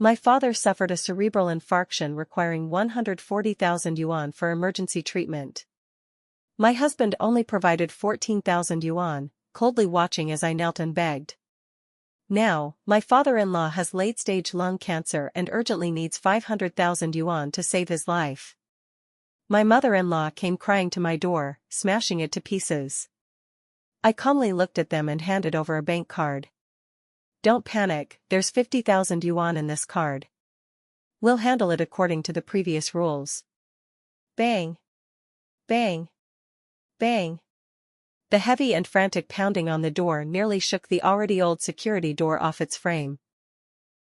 My father suffered a cerebral infarction requiring 140,000 yuan for emergency treatment. My husband only provided 14,000 yuan, coldly watching as I knelt and begged. Now, my father-in-law has late-stage lung cancer and urgently needs 500,000 yuan to save his life. My mother-in-law came crying to my door, smashing it to pieces. I calmly looked at them and handed over a bank card. Don't panic, there's 50,000 yuan in this card. We'll handle it according to the previous rules. Bang! Bang! Bang! The heavy and frantic pounding on the door nearly shook the already old security door off its frame.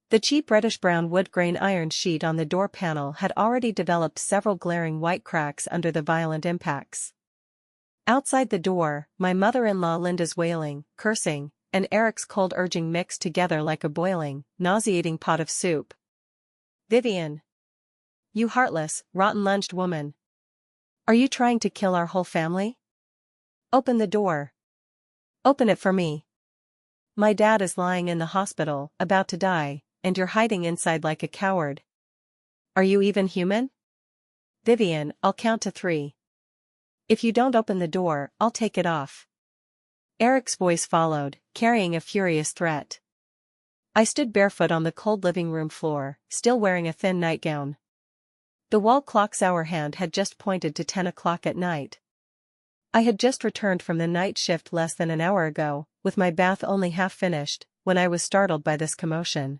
The cheap reddish-brown wood-grain iron sheet on the door panel had already developed several glaring white cracks under the violent impacts. Outside the door, my mother-in-law Linda's wailing, cursing, and Eric's cold urging mixed together like a boiling, nauseating pot of soup. Vivian! You heartless, rotten-lunged woman! Are you trying to kill our whole family? Open the door. Open it for me. My dad is lying in the hospital, about to die, and you're hiding inside like a coward. Are you even human? Vivian, I'll count to 3. If you don't open the door, I'll take it off. Eric's voice followed, carrying a furious threat. I stood barefoot on the cold living room floor, still wearing a thin nightgown. The wall clock's hour hand had just pointed to 10 o'clock at night. I had just returned from the night shift less than an hour ago, with my bath only half finished, when I was startled by this commotion.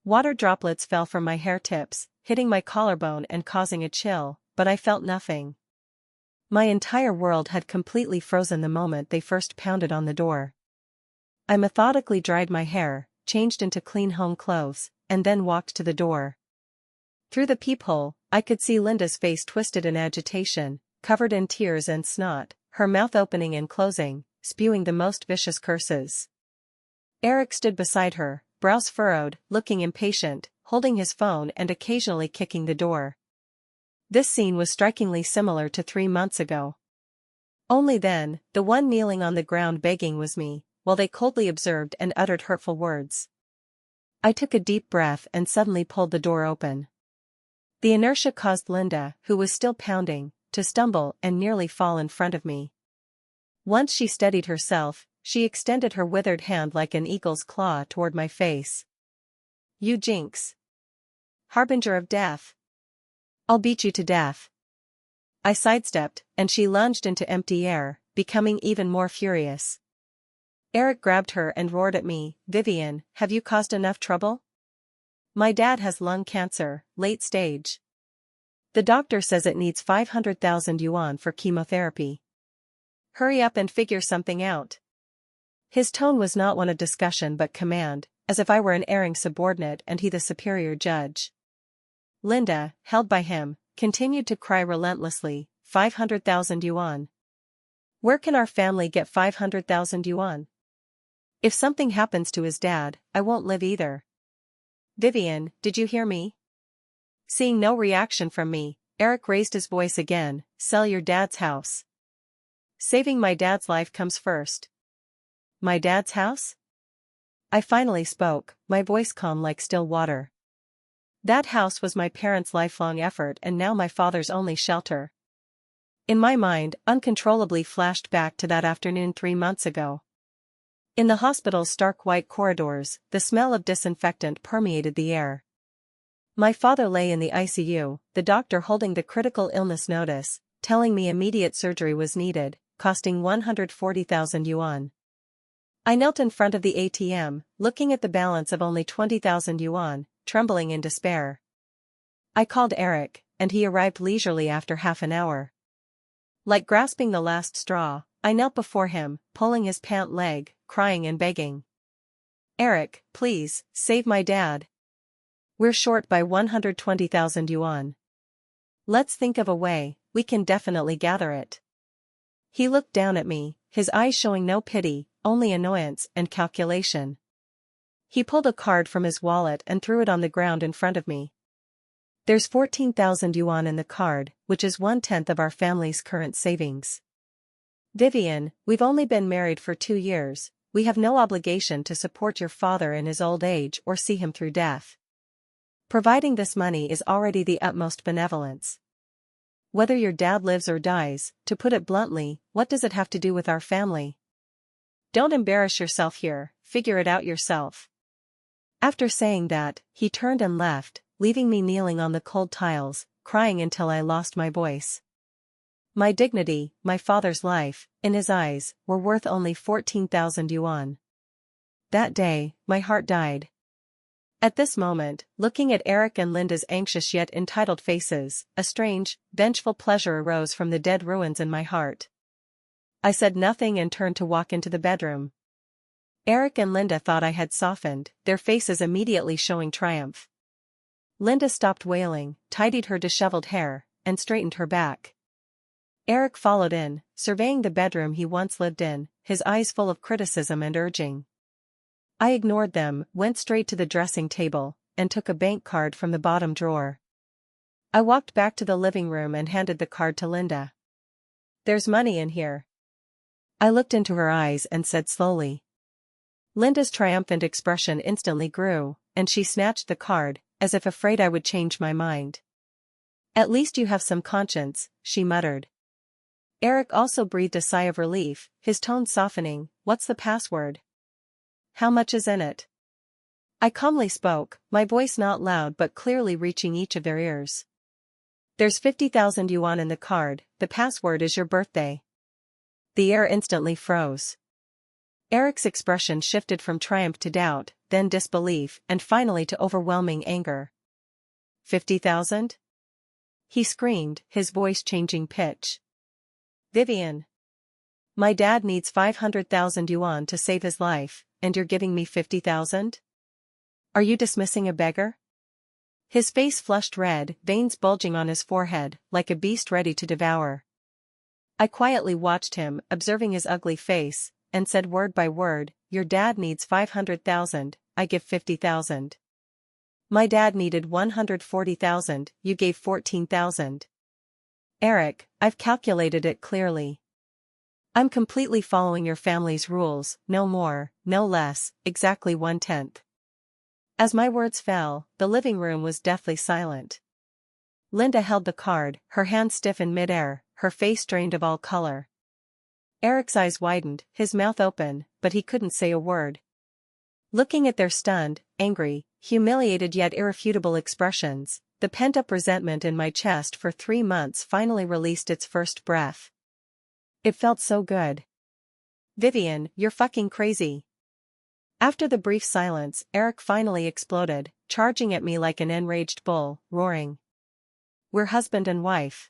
Water droplets fell from my hair tips, hitting my collarbone and causing a chill, but I felt nothing. My entire world had completely frozen the moment they first pounded on the door. I methodically dried my hair, changed into clean home clothes, and then walked to the door. Through the peephole, I could see Linda's face twisted in agitation, covered in tears and snot, her mouth opening and closing, spewing the most vicious curses. Eric stood beside her, brows furrowed, looking impatient, holding his phone and occasionally kicking the door. This scene was strikingly similar to 3 months ago. Only then, the one kneeling on the ground begging was me, while they coldly observed and uttered hurtful words. I took a deep breath and suddenly pulled the door open. The inertia caused Linda, who was still pounding, to stumble and nearly fall in front of me. Once she steadied herself, she extended her withered hand like an eagle's claw toward my face. You jinx! Harbinger of death! I'll beat you to death. I sidestepped, and she lunged into empty air, becoming even more furious. Eric grabbed her and roared at me, Vivian, have you caused enough trouble? My dad has lung cancer, late stage. The doctor says it needs 500,000 yuan for chemotherapy. Hurry up and figure something out. His tone was not one of discussion but command, as if I were an erring subordinate and he the superior judge. Linda, held by him, continued to cry relentlessly, 500,000 yuan. Where can our family get 500,000 yuan? If something happens to his dad, I won't live either. Vivian, did you hear me? Seeing no reaction from me, Eric raised his voice again, sell your dad's house. Saving my dad's life comes first. My dad's house? I finally spoke, my voice calm like still water. That house was my parents' lifelong effort and now my father's only shelter. In my mind, uncontrollably flashed back to that afternoon 3 months ago. In the hospital's stark white corridors, the smell of disinfectant permeated the air. My father lay in the ICU, the doctor holding the critical illness notice, telling me immediate surgery was needed, costing 140,000 yuan. I knelt in front of the ATM, looking at the balance of only 20,000 yuan, trembling in despair. I called Eric, and he arrived leisurely after half an hour. Like grasping the last straw, I knelt before him, pulling his pant leg, crying and begging. Eric, please, save my dad. We're short by 120,000 yuan. Let's think of a way, we can definitely gather it. He looked down at me, his eyes showing no pity, only annoyance and calculation. He pulled a card from his wallet and threw it on the ground in front of me. There's 14,000 yuan in the card, which is 1/10 of our family's current savings. Vivian, we've only been married for 2 years, we have no obligation to support your father in his old age or see him through death. Providing this money is already the utmost benevolence. Whether your dad lives or dies, to put it bluntly, what does it have to do with our family? Don't embarrass yourself here, figure it out yourself. After saying that, he turned and left, leaving me kneeling on the cold tiles, crying until I lost my voice. My dignity, my father's life, in his eyes, were worth only 14,000 yuan. That day, my heart died. At this moment, looking at Eric and Linda's anxious yet entitled faces, a strange, vengeful pleasure arose from the dead ruins in my heart. I said nothing and turned to walk into the bedroom. Eric and Linda thought I had softened, their faces immediately showing triumph. Linda stopped wailing, tidied her disheveled hair, and straightened her back. Eric followed in, surveying the bedroom he once lived in, his eyes full of criticism and urging. I ignored them, went straight to the dressing table, and took a bank card from the bottom drawer. I walked back to the living room and handed the card to Linda. "There's money in here." I looked into her eyes and said slowly. Linda's triumphant expression instantly grew, and she snatched the card, as if afraid I would change my mind. "At least you have some conscience," she muttered. Eric also breathed a sigh of relief, his tone softening. "What's the password? How much is in it?" I calmly spoke, my voice not loud but clearly reaching each of their ears. "There's 50,000 yuan in the card, the password is your birthday." The air instantly froze. Eric's expression shifted from triumph to doubt, then disbelief, and finally to overwhelming anger. 50,000? He screamed, his voice changing pitch. "Vivian. My dad needs 500,000 yuan to save his life, and you're giving me 50,000? Are you dismissing a beggar?" His face flushed red, veins bulging on his forehead, like a beast ready to devour. I quietly watched him, observing his ugly face, and said word by word, "Your dad needs 500,000, I give 50,000. My dad needed 140,000, you gave 14,000. Eric, I've calculated it clearly. I'm completely following your family's rules, no more, no less, exactly 1/10. As my words fell, the living room was deathly silent. Linda held the card, her hands stiff in midair, her face drained of all color. Eric's eyes widened, his mouth open, but he couldn't say a word. Looking at their stunned, angry, humiliated yet irrefutable expressions, the pent-up resentment in my chest for 3 months finally released its first breath. It felt so good. "Vivian, you're fucking crazy." After the brief silence, Eric finally exploded, charging at me like an enraged bull, roaring. "We're husband and wife.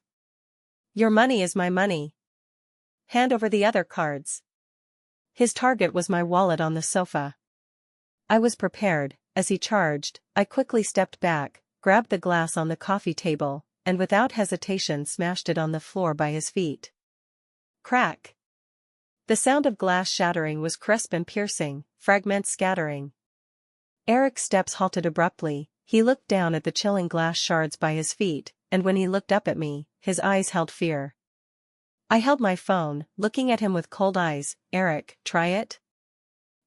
Your money is my money. Hand over the other cards." His target was my wallet on the sofa. I was prepared. As he charged, I quickly stepped back, grabbed the glass on the coffee table, and without hesitation smashed it on the floor by his feet. Crack! The sound of glass shattering was crisp and piercing, fragments scattering. Eric's steps halted abruptly, he looked down at the chilling glass shards by his feet, and when he looked up at me, his eyes held fear. I held my phone, looking at him with cold eyes. "Eric, try it?"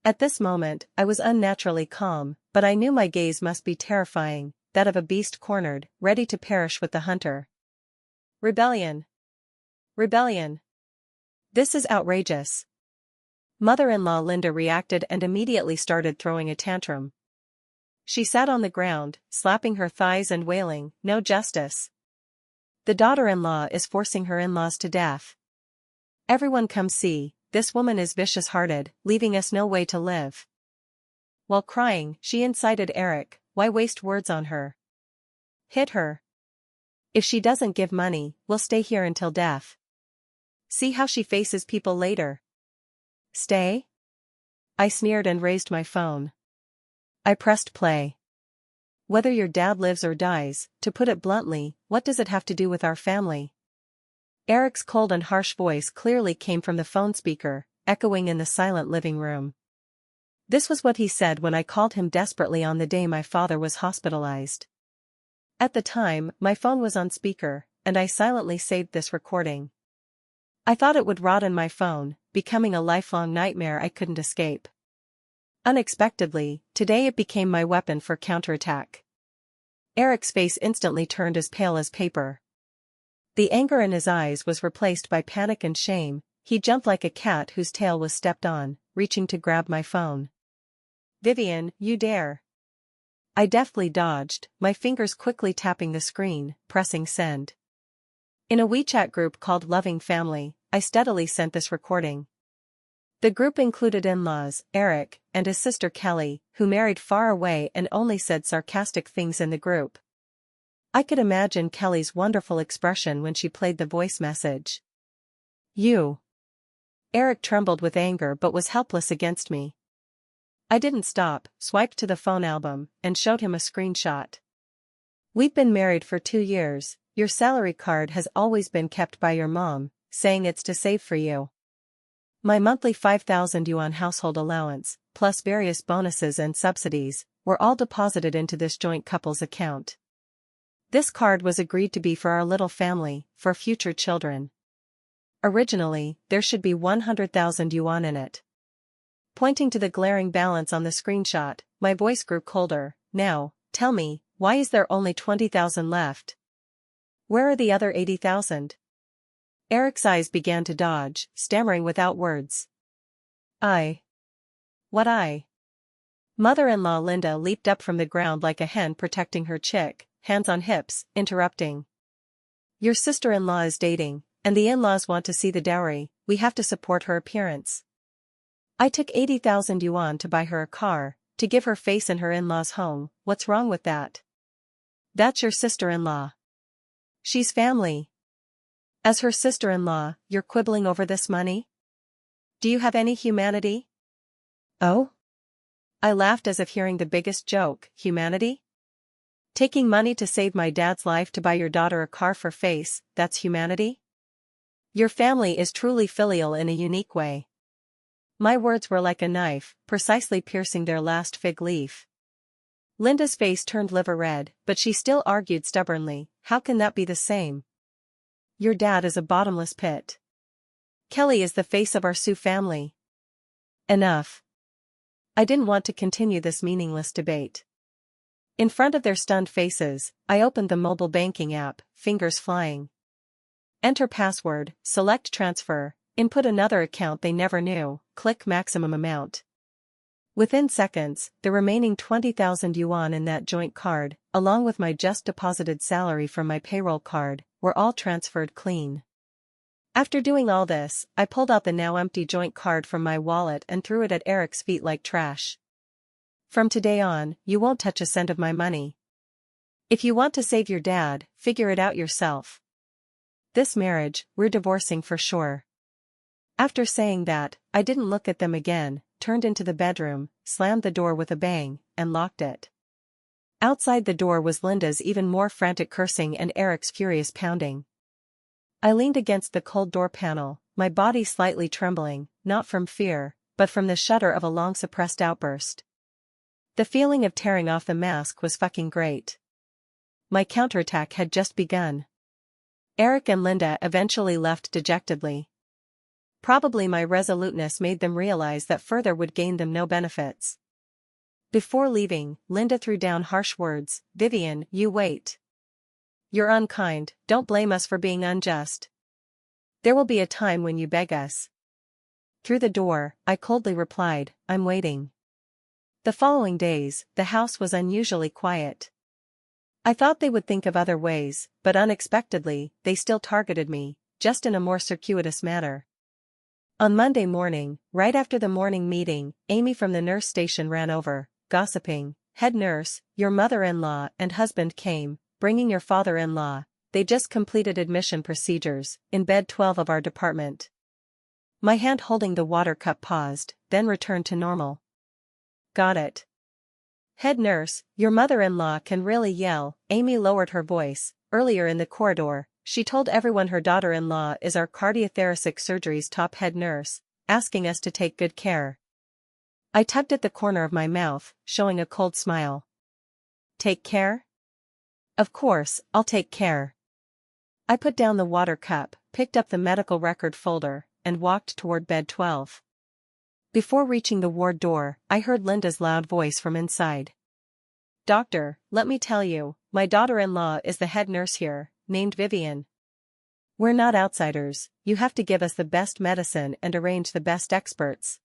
At this moment, I was unnaturally calm, but I knew my gaze must be terrifying, that of a beast cornered, ready to perish with the hunter. "Rebellion! Rebellion! This is outrageous." Mother-in-law Linda reacted and immediately started throwing a tantrum. She sat on the ground, slapping her thighs and wailing, "No justice. The daughter-in-law is forcing her in-laws to death. Everyone come see, this woman is vicious-hearted, leaving us no way to live." While crying, she incited Eric, "Why waste words on her? Hit her. If she doesn't give money, we'll stay here until death. See how she faces people later." "Stay?" I sneered and raised my phone. I pressed play. "Whether your dad lives or dies, to put it bluntly, what does it have to do with our family?" Eric's cold and harsh voice clearly came from the phone speaker, echoing in the silent living room. This was what he said when I called him desperately on the day my father was hospitalized. At the time, my phone was on speaker, and I silently saved this recording. I thought it would rot in my phone, becoming a lifelong nightmare I couldn't escape. Unexpectedly, today it became my weapon for counterattack. Eric's face instantly turned as pale as paper. The anger in his eyes was replaced by panic and shame. He jumped like a cat whose tail was stepped on, reaching to grab my phone. "Vivian, you dare." I deftly dodged, my fingers quickly tapping the screen, pressing send. In a WeChat group called Loving Family, I steadily sent this recording. The group included in-laws, Eric, and his sister Kelly, who married far away and only said sarcastic things in the group. I could imagine Kelly's wonderful expression when she played the voice message. "You." Eric trembled with anger but was helpless against me. I didn't stop, swiped to the phone album, and showed him a screenshot. "We've been married for 2 years, your salary card has always been kept by your mom, saying it's to save for you. My monthly 5,000 yuan household allowance, plus various bonuses and subsidies, were all deposited into this joint couple's account. This card was agreed to be for our little family, for future children. Originally, there should be 100,000 yuan in it." Pointing to the glaring balance on the screenshot, my voice grew colder. "Now, tell me, why is there only 20,000 left? Where are the other 80,000? Eric's eyes began to dodge, stammering without words. What I? Mother-in-law Linda leaped up from the ground like a hen protecting her chick, hands on hips, interrupting. "Your sister-in-law is dating, and the in-laws want to see the dowry, we have to support her appearance. I took 80,000 yuan to buy her a car, to give her face in her in-laws' home, what's wrong with that? That's your sister-in-law. She's family. As her sister-in-law, you're quibbling over this money? Do you have any humanity?" "Oh?" I laughed as if hearing the biggest joke. "Humanity? Taking money to save my dad's life to buy your daughter a car for face, that's humanity? Your family is truly filial in a unique way." My words were like a knife, precisely piercing their last fig leaf. Linda's face turned liver red, but she still argued stubbornly, "How can that be the same? Your dad is a bottomless pit. Kelly is the face of our Sioux family." Enough. I didn't want to continue this meaningless debate. In front of their stunned faces, I opened the mobile banking app, fingers flying. Enter password, select transfer, input another account they never knew, click maximum amount. Within seconds, the remaining 20,000 yuan in that joint card, along with my just deposited salary from my payroll card, were all transferred clean. After doing all this, I pulled out the now empty joint card from my wallet and threw it at Eric's feet like trash. "From today on, you won't touch a cent of my money. If you want to save your dad, figure it out yourself. This marriage, we're divorcing for sure." After saying that, I didn't look at them again, turned into the bedroom, slammed the door with a bang, and locked it. Outside the door was Linda's even more frantic cursing and Eric's furious pounding. I leaned against the cold door panel, my body slightly trembling, not from fear, but from the shudder of a long-suppressed outburst. The feeling of tearing off the mask was fucking great. My counterattack had just begun. Eric and Linda eventually left dejectedly. Probably my resoluteness made them realize that further would gain them no benefits. Before leaving, Linda threw down harsh words. "Vivian, you wait. You're unkind, don't blame us for being unjust. There will be a time when you beg us." Through the door, I coldly replied, "I'm waiting." The following days, the house was unusually quiet. I thought they would think of other ways, but unexpectedly, they still targeted me, just in a more circuitous manner. On Monday morning, right after the morning meeting, Amy from the nurse station ran over, gossiping. "Head nurse, your mother-in-law and husband came, bringing your father-in-law. They just completed admission procedures, in bed 12 of our department." My hand holding the water cup paused, then returned to normal. "Got it. Head nurse, your mother-in-law can really yell." Amy lowered her voice. "Earlier in the corridor, she told everyone her daughter-in-law is our cardiothoracic surgery's top head nurse, asking us to take good care." I tugged at the corner of my mouth, showing a cold smile. "Take care? Of course, I'll take care." I put down the water cup, picked up the medical record folder, and walked toward bed 12. Before reaching the ward door, I heard Linda's loud voice from inside. Doctor, let me tell you, my daughter-in-law is the head nurse here, named Vivian. We're not outsiders, you have to give us the best medicine and arrange the best experts.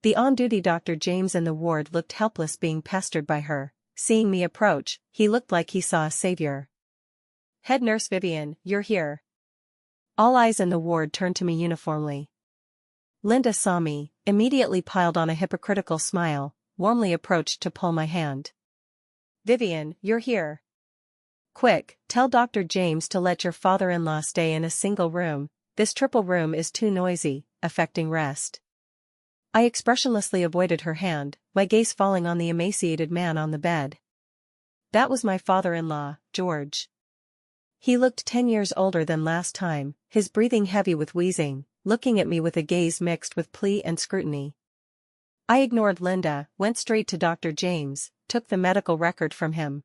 The on-duty Dr. James in the ward looked helpless being pestered by her. Seeing me approach, he looked like he saw a savior. Head nurse Vivian, you're here. All eyes in the ward turned to me uniformly. Linda saw me, immediately piled on a hypocritical smile, warmly approached to pull my hand. Vivian, you're here. Quick, tell Dr. James to let your father-in-law stay in a single room, this triple room is too noisy, affecting rest. I expressionlessly avoided her hand, my gaze falling on the emaciated man on the bed. That was my father-in-law, George. He looked 10 years older than last time, his breathing heavy with wheezing, looking at me with a gaze mixed with plea and scrutiny. I ignored Linda, went straight to Dr. James, took the medical record from him.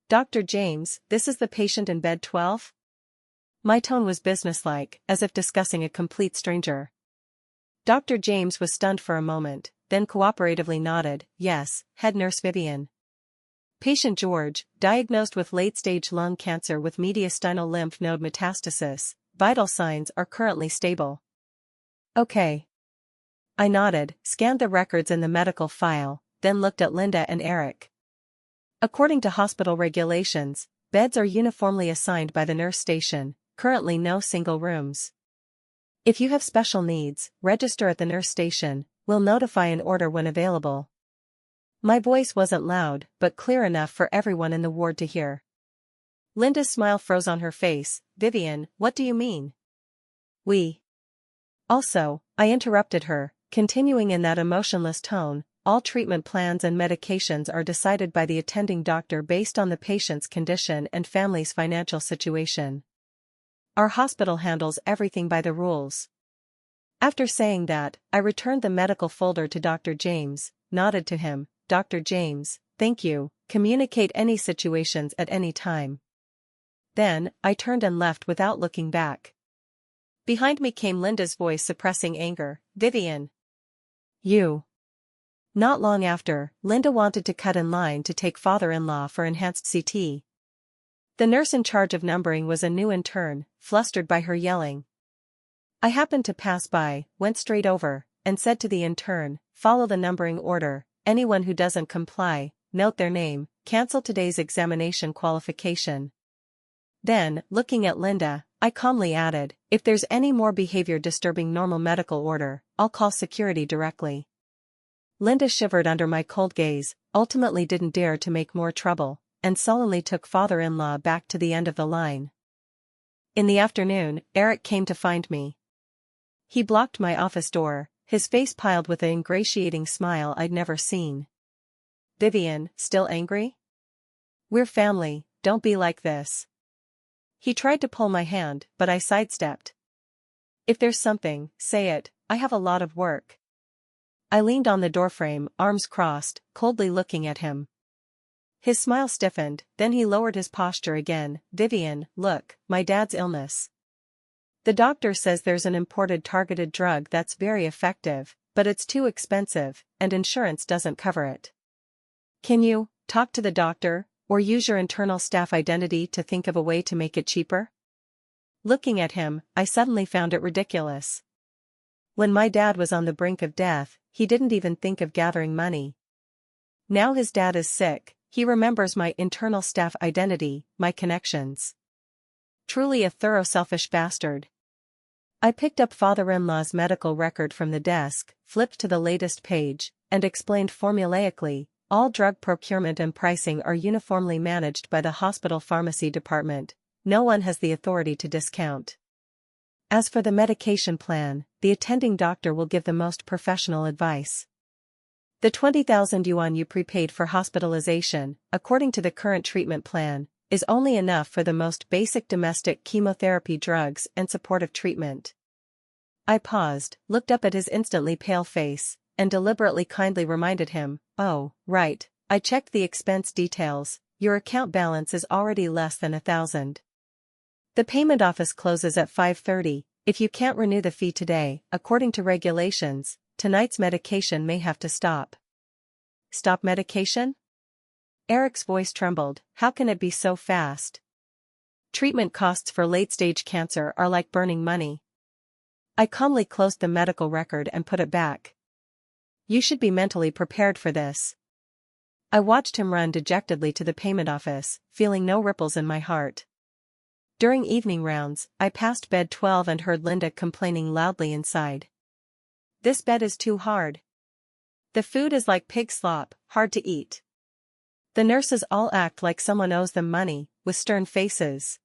Dr. James, this is the patient in bed 12? My tone was businesslike, as if discussing a complete stranger. Dr. James was stunned for a moment, then cooperatively nodded, yes, head nurse Vivian. Patient George, diagnosed with late-stage lung cancer with mediastinal lymph node metastasis, vital signs are currently stable. Okay. I nodded, scanned the records in the medical file, then looked at Linda and Eric. According to hospital regulations, beds are uniformly assigned by the nurse station, currently no single rooms. If you have special needs, register at the nurse station, we'll notify an order when available. My voice wasn't loud, but clear enough for everyone in the ward to hear. Linda's smile froze on her face. Vivian, what do you mean? We. Also, I interrupted her, continuing in that emotionless tone, all treatment plans and medications are decided by the attending doctor based on the patient's condition and family's financial situation. Our hospital handles everything by the rules. After saying that, I returned the medical folder to Dr. James, nodded to him, Dr. James, thank you, communicate any situations at any time. Then, I turned and left without looking back. Behind me came Linda's voice suppressing anger, Vivian. You. Not long after, Linda wanted to cut in line to take father-in-law for enhanced CT. The nurse in charge of numbering was a new intern, flustered by her yelling. I happened to pass by, went straight over, and said to the intern, follow the numbering order, anyone who doesn't comply, note their name, cancel today's examination qualification. Then, looking at Linda, I calmly added, if there's any more behavior disturbing normal medical order, I'll call security directly. Linda shivered under my cold gaze, ultimately didn't dare to make more trouble, and sullenly took father-in-law back to the end of the line. In the afternoon, Eric came to find me. He blocked my office door, his face piled with an ingratiating smile I'd never seen. Vivian, still angry? We're family, don't be like this. He tried to pull my hand, but I sidestepped. If there's something, say it, I have a lot of work. I leaned on the doorframe, arms crossed, coldly looking at him. His smile stiffened, then he lowered his posture again. Vivian, look, my dad's illness. The doctor says there's an imported targeted drug that's very effective, but it's too expensive, and insurance doesn't cover it. Can you talk to the doctor, or use your internal staff identity to think of a way to make it cheaper? Looking at him, I suddenly found it ridiculous. When my dad was on the brink of death, he didn't even think of gathering money. Now his dad is sick, he remembers my internal staff identity, my connections. Truly a thorough selfish bastard. I picked up father-in-law's medical record from the desk, flipped to the latest page, and explained formulaically, all drug procurement and pricing are uniformly managed by the hospital pharmacy department, no one has the authority to discount. As for the medication plan, the attending doctor will give the most professional advice. The 20,000 yuan you prepaid for hospitalization, according to the current treatment plan, is only enough for the most basic domestic chemotherapy drugs and supportive treatment. I paused, looked up at his instantly pale face, and deliberately kindly reminded him, oh, right, I checked the expense details, your account balance is already less than 1,000. The payment office closes at 5:30, if you can't renew the fee today, according to regulations, tonight's medication may have to stop. Stop medication? Eric's voice trembled. How can it be so fast? Treatment costs for late-stage cancer are like burning money. I calmly closed the medical record and put it back. You should be mentally prepared for this. I watched him run dejectedly to the payment office, feeling no ripples in my heart. During evening rounds, I passed bed 12 and heard Linda complaining loudly inside. This bed is too hard. The food is like pig slop, hard to eat. The nurses all act like someone owes them money, with stern faces.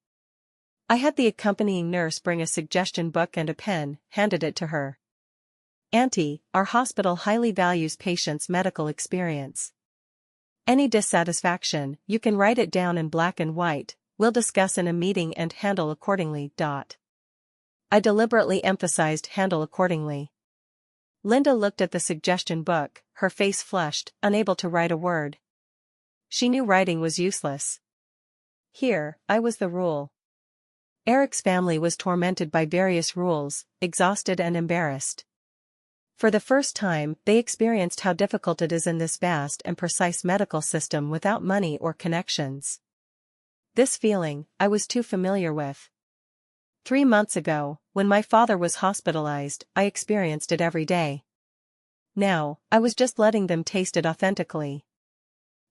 I had the accompanying nurse bring a suggestion book and a pen, handed it to her. Auntie, our hospital highly values patients' medical experience. Any dissatisfaction, you can write it down in black and white, we'll discuss in a meeting and handle accordingly. I deliberately emphasized handle accordingly. Linda looked at the suggestion book, her face flushed, unable to write a word. She knew writing was useless. Here, I was the rule. Eric's family was tormented by various rules, exhausted and embarrassed. For the first time, they experienced how difficult it is in this vast and precise medical system without money or connections. This feeling, I was too familiar with. 3 months ago, when my father was hospitalized, I experienced it every day. Now, I was just letting them taste it authentically.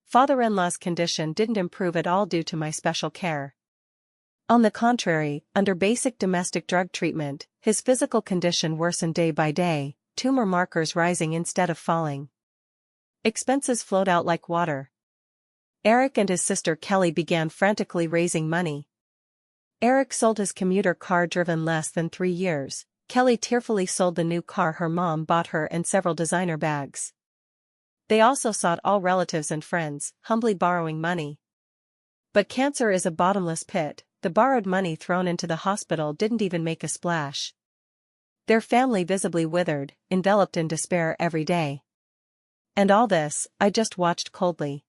Father-in-law's condition didn't improve at all due to my special care. On the contrary, under basic domestic drug treatment, his physical condition worsened day by day, tumor markers rising instead of falling. Expenses flowed out like water. Eric and his sister Kelly began frantically raising money. Eric sold his commuter car driven less than 3 years. Kelly tearfully sold the new car her mom bought her and several designer bags. They also sought all relatives and friends, humbly borrowing money. But cancer is a bottomless pit. The borrowed money thrown into the hospital didn't even make a splash. Their family visibly withered, enveloped in despair every day. And all this, I just watched coldly.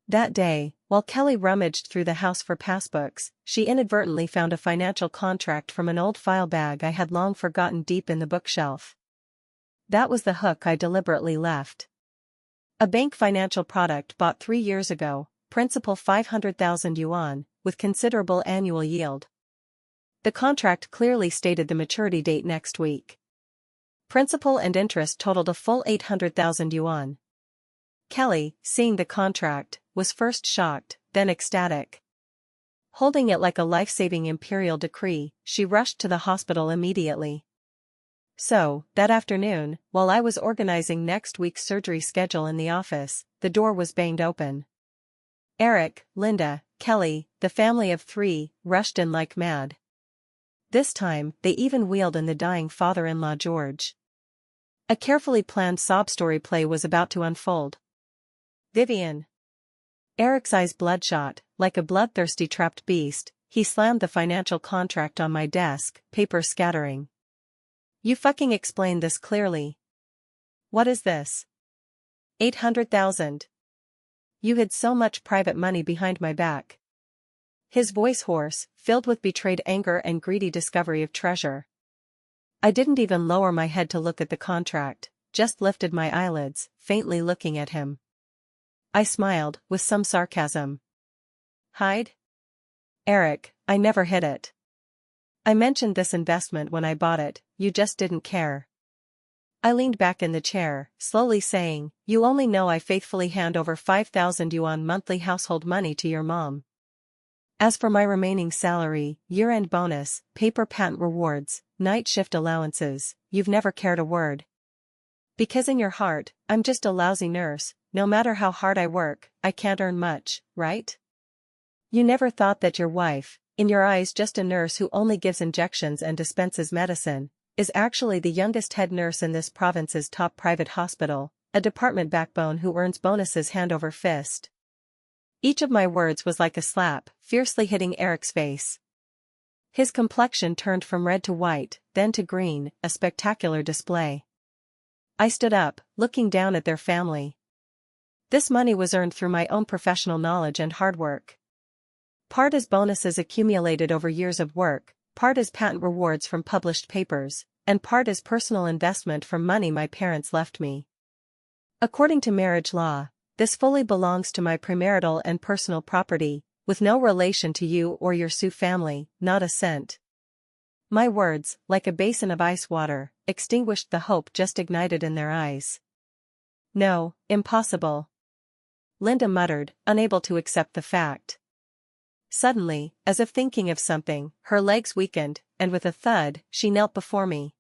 That day, while Kelly rummaged through the house for passbooks, she inadvertently found a financial contract from an old file bag I had long forgotten deep in the bookshelf. That was the hook I deliberately left. A bank financial product bought 3 years ago, principal 500,000 yuan, with considerable annual yield. The contract clearly stated the maturity date next week. Principal and interest totaled a full 800,000 yuan. Kelly, seeing the contract, was first shocked, then ecstatic. Holding it like a life-saving imperial decree, she rushed to the hospital immediately. So, that afternoon, while I was organizing next week's surgery schedule in the office, the door was banged open. Eric, Linda, Kelly, the family of 3, rushed in like mad. This time, they even wheeled in the dying father-in-law George. A carefully planned sob story play was about to unfold. Vivian. Eric's eyes bloodshot, like a bloodthirsty trapped beast, he slammed the financial contract on my desk, paper scattering. You fucking explain this clearly. What is this? 800,000. You hid so much private money behind my back. His voice hoarse, filled with betrayed anger and greedy discovery of treasure. I didn't even lower my head to look at the contract, just lifted my eyelids, faintly looking at him. I smiled, with some sarcasm. Hide? Eric, I never hid it. I mentioned this investment when I bought it, you just didn't care. I leaned back in the chair, slowly saying, you only know I faithfully hand over 5,000 yuan monthly household money to your mom. As for my remaining salary, year-end bonus, paper patent rewards, night shift allowances, you've never cared a word. Because in your heart, I'm just a lousy nurse, no matter how hard I work, I can't earn much, right? You never thought that your wife, in your eyes just a nurse who only gives injections and dispenses medicine, is actually the youngest head nurse in this province's top private hospital, a department backbone who earns bonuses hand over fist. Each of my words was like a slap, fiercely hitting Eric's face. His complexion turned from red to white, then to green, a spectacular display. I stood up, looking down at their family. This money was earned through my own professional knowledge and hard work. Part as bonuses accumulated over years of work, part as patent rewards from published papers, and part as personal investment from money my parents left me. According to marriage law, This fully belongs to my premarital and personal property, with no relation to you or your Sioux family, not a cent. My words, like a basin of ice water, extinguished the hope just ignited in their eyes. No, impossible. Linda muttered, unable to accept the fact. Suddenly, as if thinking of something, her legs weakened, and with a thud, she knelt before me.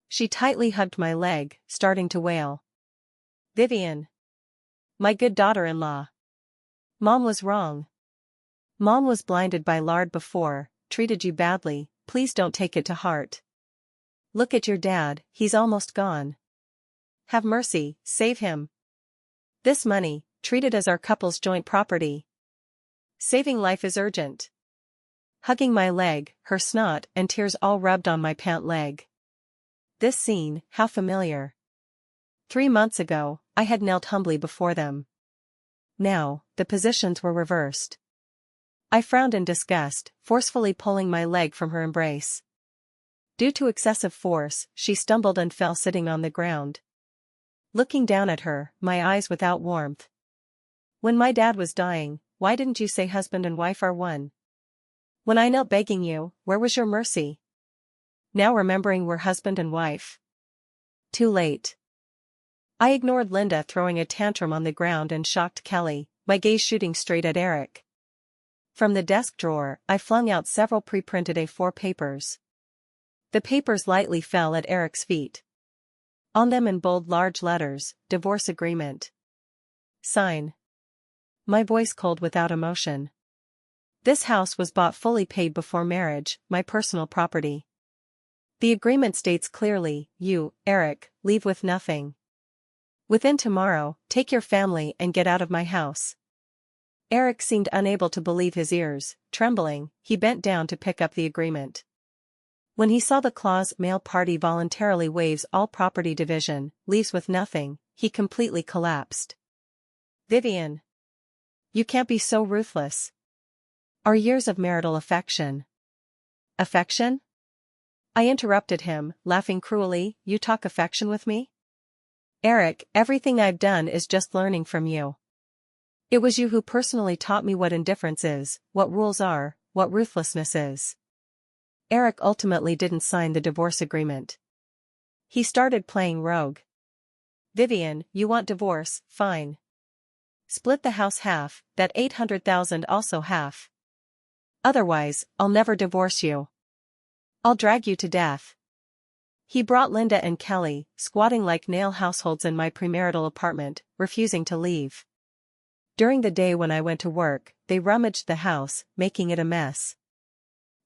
She tightly hugged my leg, starting to wail. Vivian. My good daughter-in-law. Mom was wrong. Mom was blinded by lard before, treated you badly, please don't take it to heart. Look at your dad, he's almost gone. Have mercy, save him. This money, treat it as our couple's joint property. Saving life is urgent. Hugging my leg, her snot and tears all rubbed on my pant leg. This scene, how familiar. 3 months ago, I had knelt humbly before them. Now, the positions were reversed. I frowned in disgust, forcefully pulling my leg from her embrace. Due to excessive force, she stumbled and fell sitting on the ground. Looking down at her, my eyes without warmth. When my dad was dying, why didn't you say husband and wife are one? When I knelt begging you, where was your mercy? Now remembering we're husband and wife. Too late. I ignored Linda throwing a tantrum on the ground and shocked Kelly, my gaze shooting straight at Eric. From the desk drawer, I flung out several pre-printed A4 papers. The papers lightly fell at Eric's feet. On them in bold large letters, divorce agreement. Sign. My voice cold without emotion. This house was bought fully paid before marriage, my personal property. The agreement states clearly, you, Eric, leave with nothing. Within tomorrow, take your family and get out of my house. Eric seemed unable to believe his ears. Trembling, he bent down to pick up the agreement. When he saw the clause male party voluntarily waives all property division, leaves with nothing, he completely collapsed. Vivian. You can't be so ruthless. Our years of marital affection. Affection? I interrupted him, laughing cruelly, you talk affection with me? Eric, everything I've done is just learning from you. It was you who personally taught me what indifference is, what rules are, what ruthlessness is. Eric ultimately didn't sign the divorce agreement. He started playing rogue. Vivian, you want divorce, fine. Split the house half, that $800,000 also half. Otherwise, I'll never divorce you. I'll drag you to death. He brought Linda and Kelly, squatting like nail households in my premarital apartment, refusing to leave. During the day when I went to work, they rummaged the house, making it a mess.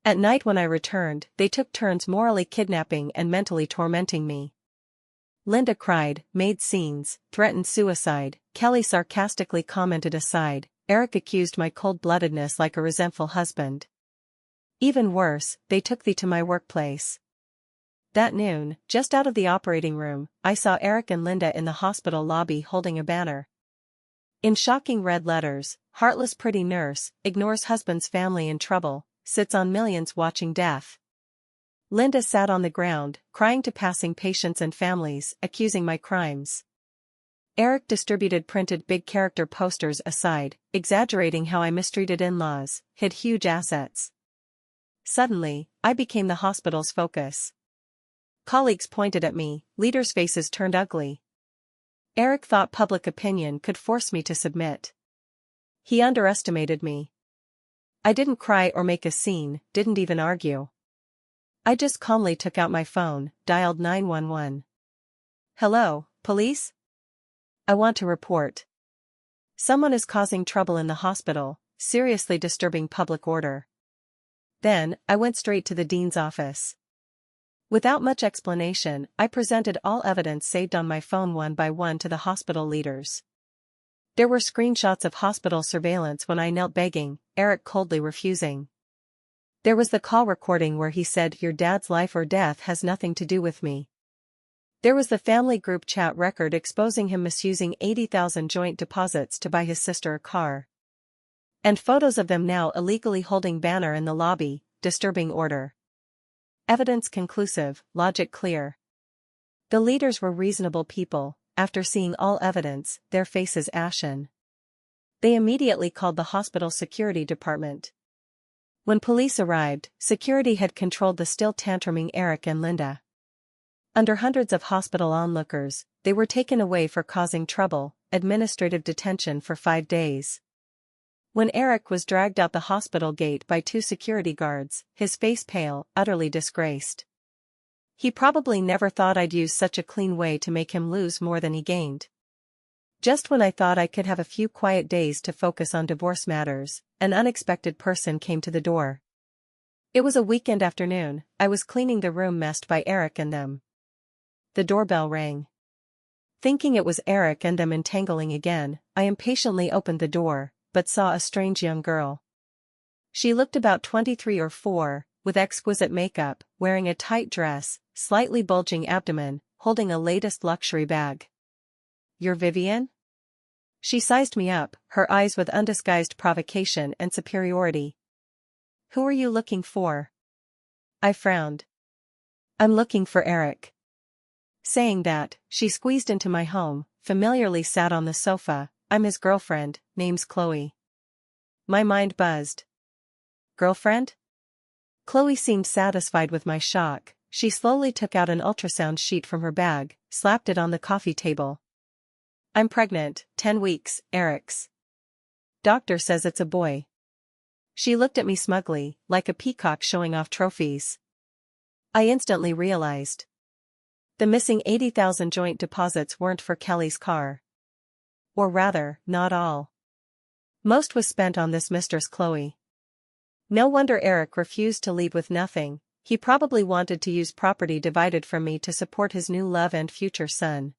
At night when I returned, they took turns morally kidnapping and mentally tormenting me. Linda cried, made scenes, threatened suicide, Kelly sarcastically commented aside, Eric accused my cold-bloodedness like a resentful husband. Even worse, they took thee to my workplace. That noon, just out of the operating room, I saw Eric and Linda in the hospital lobby holding a banner. In shocking red letters, heartless pretty nurse, ignores husband's family in trouble, sits on millions watching death. Linda sat on the ground, crying to passing patients and families, accusing my crimes. Eric distributed printed big character posters aside, exaggerating how I mistreated in-laws, hid huge assets. Suddenly, I became the hospital's focus. Colleagues pointed at me, leaders' faces turned ugly. Eric thought public opinion could force me to submit. He underestimated me. I didn't cry or make a scene, didn't even argue. I just calmly took out my phone, dialed 911. Hello, police? I want to report. Someone is causing trouble in the hospital, seriously disturbing public order. Then, I went straight to the dean's office. Without much explanation, I presented all evidence saved on my phone one by one to the hospital leaders. There were screenshots of hospital surveillance when I knelt begging, Eric coldly refusing. There was the call recording where he said your dad's life or death has nothing to do with me. There was the family group chat record exposing him misusing 80,000 joint deposits to buy his sister a car. And photos of them now illegally holding banner in the lobby, disturbing order. Evidence conclusive, logic clear. The leaders were reasonable people, after seeing all evidence, their faces ashen. They immediately called the hospital security department. When police arrived, security had controlled the still tantruming Eric and Linda. Under hundreds of hospital onlookers, they were taken away for causing trouble, administrative detention for 5 days. When Eric was dragged out the hospital gate by 2 security guards, his face pale, utterly disgraced. He probably never thought I'd use such a clean way to make him lose more than he gained. Just when I thought I could have a few quiet days to focus on divorce matters, an unexpected person came to the door. It was a weekend afternoon. I was cleaning the room messed by Eric and them. The doorbell rang. Thinking it was Eric and them entangling again, I impatiently opened the door, but saw a strange young girl. She looked about 23 or 4, with exquisite makeup, wearing a tight dress, slightly bulging abdomen, holding a latest luxury bag. "You're Vivian?" She sized me up, her eyes with undisguised provocation and superiority. "Who are you looking for?" I frowned. "I'm looking for Eric." Saying that, she squeezed into my home, familiarly sat on the sofa. "I'm his girlfriend, name's Chloe." My mind buzzed. "Girlfriend?" Chloe seemed satisfied with my shock. She slowly took out an ultrasound sheet from her bag, slapped it on the coffee table. "I'm pregnant, 10 weeks, Eric's. Doctor says it's a boy." She looked at me smugly, like a peacock showing off trophies. I instantly realized. The missing 80,000 joint deposits weren't for Kelly's car. Or rather, not all. Most was spent on this Mistress Chloe. No wonder Eric refused to leave with nothing. He probably wanted to use property divided from me to support his new love and future son.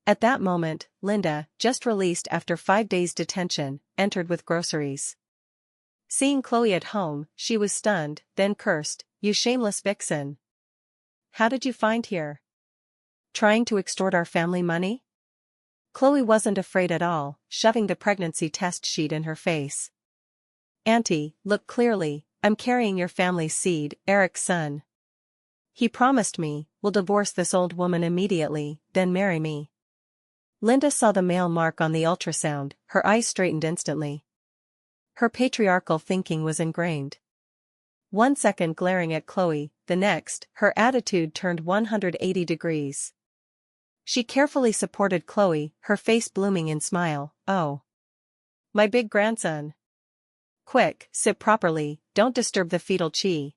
At that moment, Linda, just released after 5 days detention, entered with groceries. Seeing Chloe at home, she was stunned, then cursed, "You shameless vixen. How did you find here? Trying to extort our family money?" Chloe wasn't afraid at all, shoving the pregnancy test sheet in her face. "Auntie, look clearly, I'm carrying your family's seed, Eric's son. He promised me, we'll divorce this old woman immediately, then marry me." Linda saw the male mark on the ultrasound, her eyes straightened instantly. Her patriarchal thinking was ingrained. 1 second glaring at Chloe, the next, her attitude turned 180 degrees. She carefully supported Chloe, her face blooming in smile. "Oh. My big grandson. Quick, sit properly, don't disturb the fetal chi."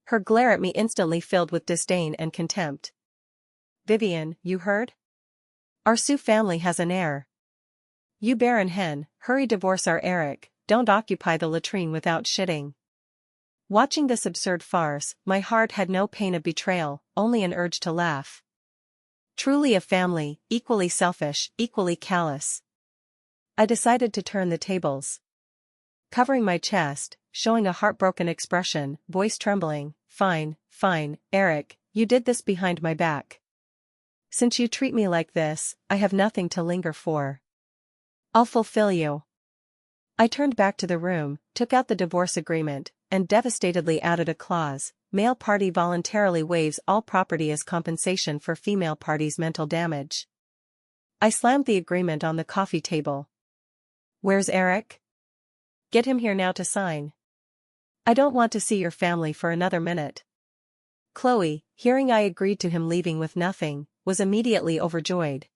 Her glare at me instantly filled with disdain and contempt. "Vivian, you heard? Our Sioux family has an heir. You barren hen, hurry divorce our Eric, don't occupy the latrine without shitting." Watching this absurd farce, my heart had no pain of betrayal, only an urge to laugh. Truly a family, equally selfish, equally callous. I decided to turn the tables. Covering my chest, showing a heartbroken expression, voice trembling, fine, Eric, you did this behind my back. Since you treat me like this, I have nothing to linger for. I'll fulfill you." I turned back to the room, took out the divorce agreement, and devastatedly added a clause: male party voluntarily waives all property as compensation for female party's mental damage. I slammed the agreement on the coffee table. "Where's Eric? Get him here now to sign. I don't want to see your family for another minute." Chloe, hearing I agreed to him leaving with nothing, was immediately overjoyed.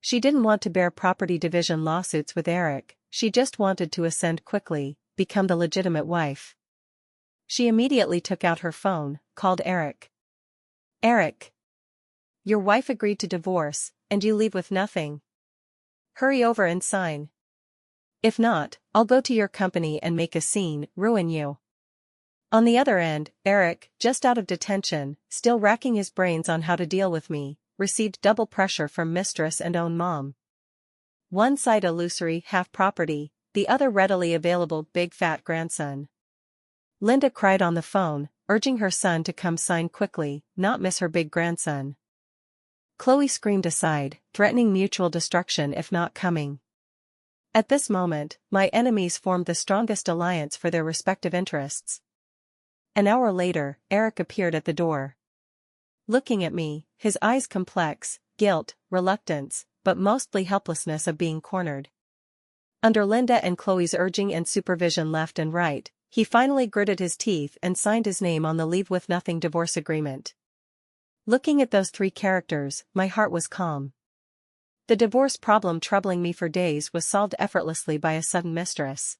She didn't want to bear property division lawsuits with Eric, she just wanted to ascend quickly, become the legitimate wife. She immediately took out her phone, called Eric. "Eric. Your wife agreed to divorce, and you leave with nothing. Hurry over and sign. If not, I'll go to your company and make a scene, ruin you." On the other end, Eric, just out of detention, still racking his brains on how to deal with me, received double pressure from mistress and own mom. One side illusory half property, the other readily available big fat grandson. Linda cried on the phone, urging her son to come sign quickly, not miss her big grandson. Chloe screamed aside, threatening mutual destruction if not coming. At this moment, my enemies formed the strongest alliance for their respective interests. An hour later, Eric appeared at the door. Looking at me, his eyes complex, guilt, reluctance, but mostly helplessness of being cornered. Under Linda and Chloe's urging and supervision left and right, he finally gritted his teeth and signed his name on the leave with nothing divorce agreement. Looking at those three characters, my heart was calm. The divorce problem troubling me for days was solved effortlessly by a sudden mistress.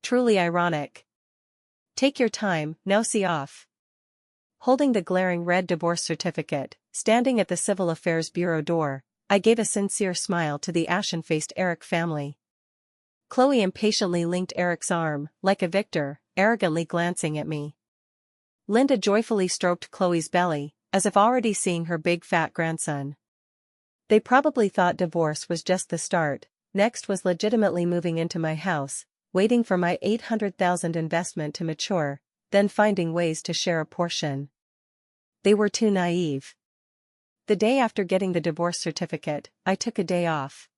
Truly ironic. Take your time, no see off. Holding the glaring red divorce certificate, standing at the Civil Affairs Bureau door, I gave a sincere smile to the ashen-faced Eric family. Chloe impatiently linked Eric's arm, like a victor, arrogantly glancing at me. Linda joyfully stroked Chloe's belly, as if already seeing her big fat grandson. They probably thought divorce was just the start. Next was legitimately moving into my house, waiting for my $800,000 investment to mature, then finding ways to share a portion. They were too naive. The day after getting the divorce certificate, I took a day off.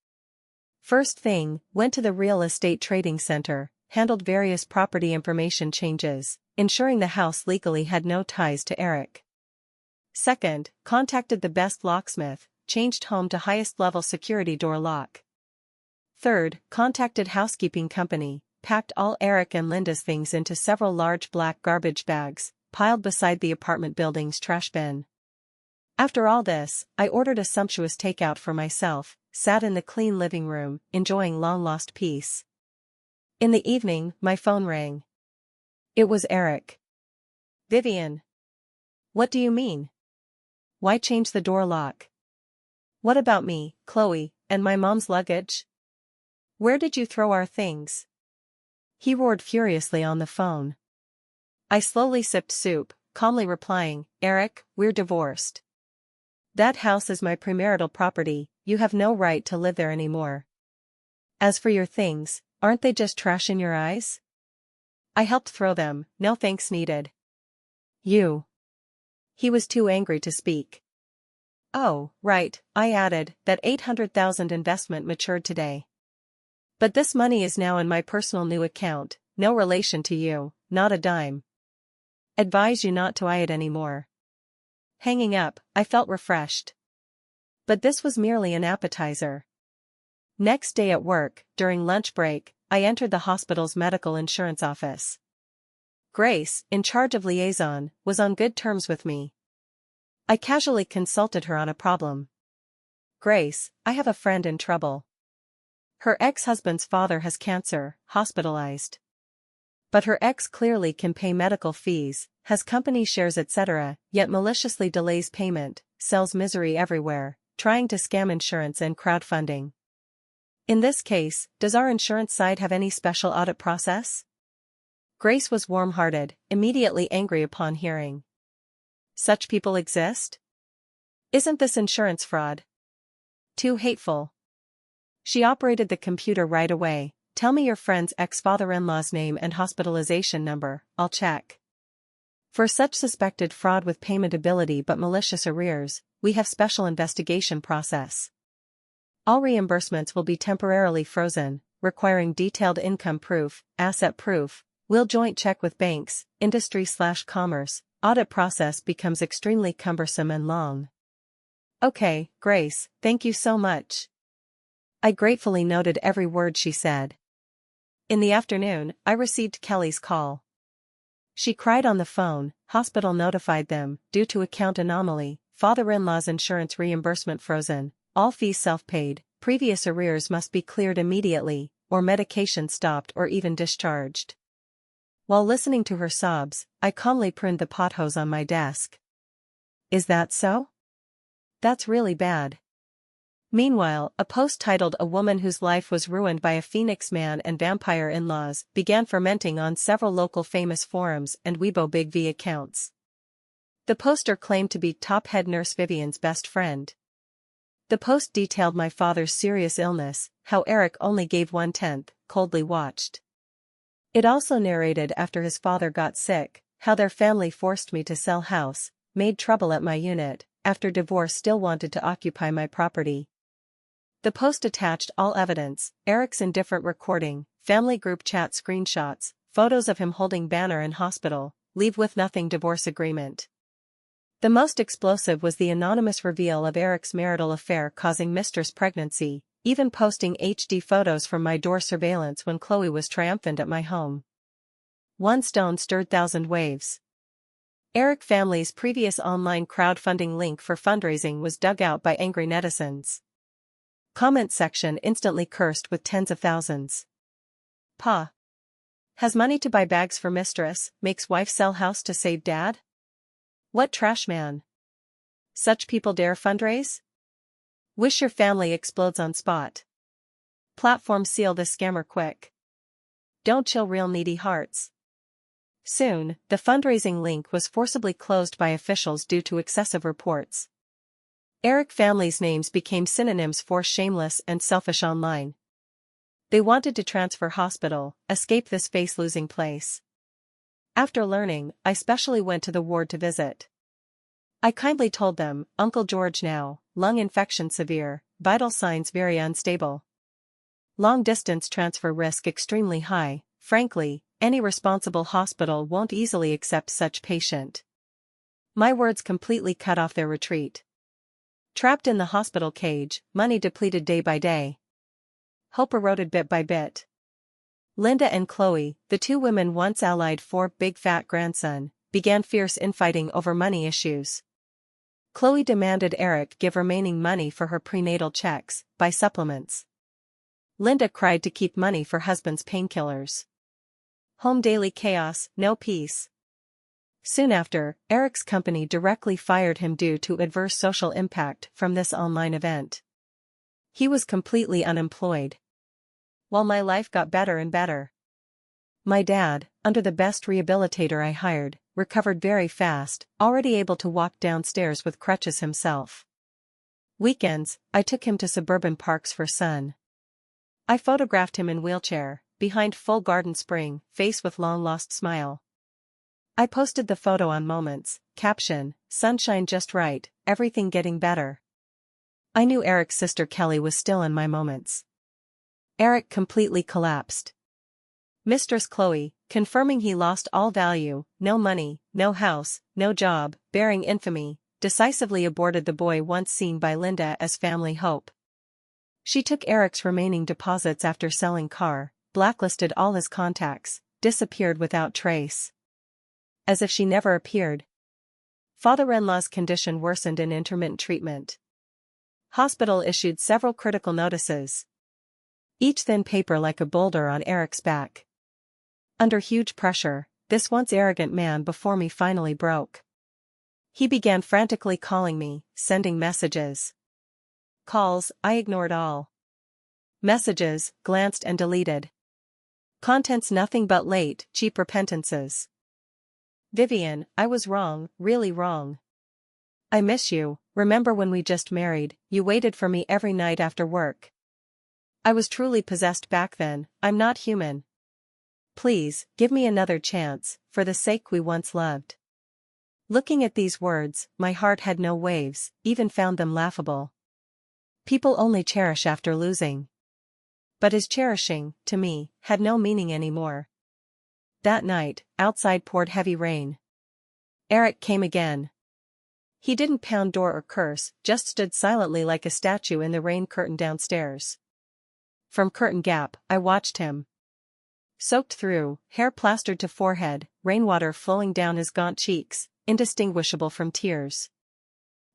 First thing, went to the real estate trading center, handled various property information changes, ensuring the house legally had no ties to Eric. Second, contacted the best locksmith, changed home to highest level security door lock. Third, contacted housekeeping company, packed all Eric and Linda's things into several large black garbage bags, piled beside the apartment building's trash bin. After all this, I ordered a sumptuous takeout for myself, sat in the clean living room, enjoying long-lost peace. In the evening, my phone rang. It was Eric. "Vivian. What do you mean? Why change the door lock? What about me, Chloe, and my mom's luggage? Where did you throw our things?" He roared furiously on the phone. I slowly sipped soup, calmly replying, "Eric, we're divorced. That house is my premarital property, you have no right to live there anymore. As for your things, aren't they just trash in your eyes? I helped throw them, no thanks needed." "You." He was too angry to speak. "Oh, right," I added, "that $800,000 investment matured today. But this money is now in my personal new account, no relation to you, not a dime. Advise you not to eye it anymore." Hanging up, I felt refreshed. But this was merely an appetizer. Next day at work, during lunch break, I entered the hospital's medical insurance office. Grace, in charge of liaison, was on good terms with me. I casually consulted her on a problem. "Grace, I have a friend in trouble. Her ex-husband's father has cancer, hospitalized. But her ex clearly can pay medical fees, has company shares etc., yet maliciously delays payment, sells misery everywhere, trying to scam insurance and crowdfunding. In this case, does our insurance side have any special audit process?" Grace was warm-hearted, immediately angry upon hearing. "Such people exist? Isn't this insurance fraud? Too hateful." She operated the computer right away. "Tell me your friend's ex-father-in-law's name and hospitalization number, I'll check. For such suspected fraud with payment ability but malicious arrears, we have special investigation process. All reimbursements will be temporarily frozen, requiring detailed income proof, asset proof, will joint check with banks, industry/commerce, audit process becomes extremely cumbersome and long." "Okay, Grace, thank you so much." I gratefully noted every word she said. In the afternoon, I received Kelly's call. She cried on the phone. Hospital notified them, due to account anomaly, father-in-law's insurance reimbursement frozen, all fees self-paid, previous arrears must be cleared immediately, or medication stopped or even discharged. While listening to her sobs, I calmly pruned the pothose on my desk. Is that so? That's really bad. Meanwhile, a post titled "A Woman Whose Life Was Ruined by a Phoenix Man and Vampire In-Laws" began fermenting on several local famous forums and Weibo Big V accounts. The poster claimed to be top head nurse Vivian's best friend. The post detailed my father's serious illness, how Eric only gave 1/10, coldly watched. It also narrated after his father got sick, how their family forced me to sell house, made trouble at my unit, after divorce still wanted to occupy my property. The post attached all evidence, Eric's indifferent recording, family group chat screenshots, photos of him holding banner in hospital, leave with nothing divorce agreement. The most explosive was the anonymous reveal of Eric's marital affair causing mistress pregnancy, even posting HD photos from my door surveillance when Chloe was triumphant at my home. One stone stirred thousand waves. Eric family's previous online crowdfunding link for fundraising was dug out by angry netizens. Comment section instantly cursed with tens of thousands. Pa. Has money to buy bags for mistress, makes wife sell house to save dad? What trash man? Such people dare fundraise? Wish your family explodes on spot. Platform seal this scammer quick. Don't chill real needy hearts. Soon, the fundraising link was forcibly closed by officials due to excessive reports. Eric family's names became synonyms for shameless and selfish online. They wanted to transfer hospital, escape this face-losing place. After learning, I specially went to the ward to visit. I kindly told them, Uncle George now, lung infection severe, vital signs very unstable. Long-distance transfer risk extremely high, frankly, any responsible hospital won't easily accept such patient. My words completely cut off their retreat. Trapped in the hospital cage, money depleted day by day. Hope eroded bit by bit. Linda and Chloe, the two women once allied for big fat grandson, began fierce infighting over money issues. Chloe demanded Eric give remaining money for her prenatal checks, buy supplements. Linda cried to keep money for husband's painkillers. Home daily chaos, no peace. Soon after, Eric's company directly fired him due to adverse social impact from this online event. He was completely unemployed. While my life got better and better. My dad, under the best rehabilitator I hired, recovered very fast, already able to walk downstairs with crutches himself. Weekends, I took him to suburban parks for sun. I photographed him in wheelchair, behind full garden spring, face with long-lost smile. I posted the photo on Moments, caption, sunshine just right, everything getting better. I knew Eric's sister Kelly was still in my moments. Eric completely collapsed. Mistress Chloe, confirming he lost all value, no money, no house, no job, bearing infamy, decisively aborted the boy once seen by Linda as family hope. She took Eric's remaining deposits after selling car, blacklisted all his contacts, disappeared without trace. As if she never appeared. Father-in-law's condition worsened in intermittent treatment. Hospital issued several critical notices. Each thin paper like a boulder on Eric's back. Under huge pressure, this once arrogant man before me finally broke. He began frantically calling me, sending messages. Calls, I ignored all. Messages, glanced and deleted. Contents nothing but late, cheap repentances. Vivian, I was wrong, really wrong. I miss you, remember when we just married, you waited for me every night after work. I was truly possessed back then, I'm not human. Please, give me another chance, for the sake we once loved. Looking at these words, my heart had no waves, even found them laughable. People only cherish after losing. But his cherishing, to me, had no meaning anymore. That night, outside poured heavy rain. Eric came again. He didn't pound door or curse, just stood silently like a statue in the rain curtain downstairs. From curtain gap, I watched him. Soaked through, hair plastered to forehead, rainwater flowing down his gaunt cheeks, indistinguishable from tears.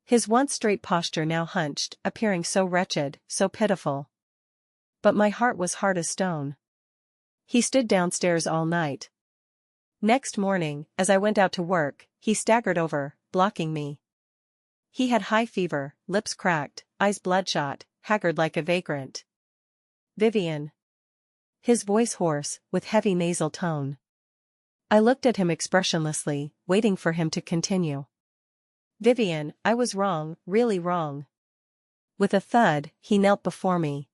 His once straight posture now hunched, appearing so wretched, so pitiful. But my heart was hard as stone. He stood downstairs all night. Next morning, as I went out to work, he staggered over, blocking me. He had high fever, lips cracked, eyes bloodshot, haggard like a vagrant. Vivian. His voice hoarse, with heavy nasal tone. I looked at him expressionlessly, waiting for him to continue. Vivian, I was wrong, really wrong. With a thud, he knelt before me.